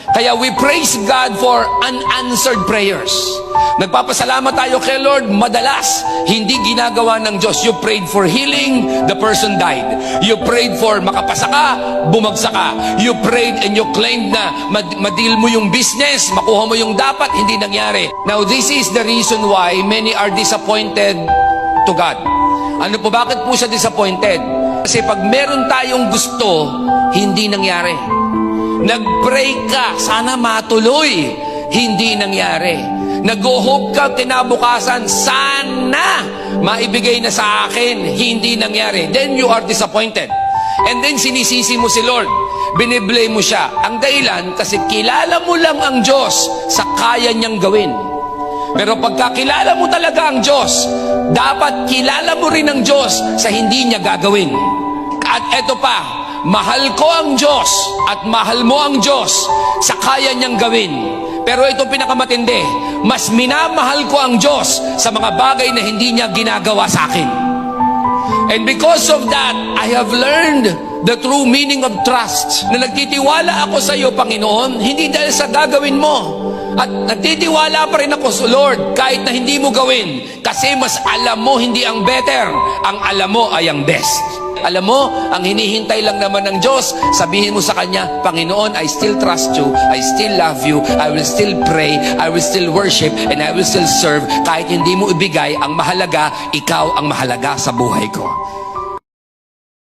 Kaya we praise God for unanswered prayers. Nagpapasalamat tayo kay Lord, madalas hindi ginagawa ng Diyos. You prayed for healing, the person died. You prayed for makapasa ka, bumagsak ka. You prayed and you claimed na ma-deal mo yung business, makuha mo yung dapat, hindi nangyari. Now this is the reason why many are disappointed to God. Ano po, bakit po siya disappointed? Kasi pag meron tayong gusto, hindi nangyari. Nag-pray ka, sana matuloy, hindi nangyari. Nag-hope ka kinabukasan, sana maibigay na sa akin, hindi nangyari. Then you are disappointed. And then sinisisi mo si Lord, biniblame mo siya. Ang dahilan, kasi kilala mo lang ang Diyos sa kaya niyang gawin. Pero pagkakilala mo talaga ang Diyos, dapat kilala mo rin ang Diyos sa hindi niya gagawin. At eto pa, mahal ko ang Diyos at mahal mo ang Diyos sa kaya niyang gawin. Pero ito pinakamatindi, mas minamahal ko ang Diyos sa mga bagay na hindi niya ginagawa sa akin. And because of that, I have learned the true meaning of trust. Na nagtitiwala ako sa iyo, Panginoon, hindi dahil sa gagawin mo. At nagtitiwala pa rin ako sa Lord kahit na hindi mo gawin. Kasi mas alam mo hindi ang better, ang alam mo ay ang best. Alam mo, ang hinihintay lang naman ng Diyos, sabihin mo sa Kanya, Panginoon, I still trust you, I still love you, I will still pray, I will still worship, and I will still serve. Kahit hindi mo ibigay, ang mahalaga, ikaw ang mahalaga sa buhay ko.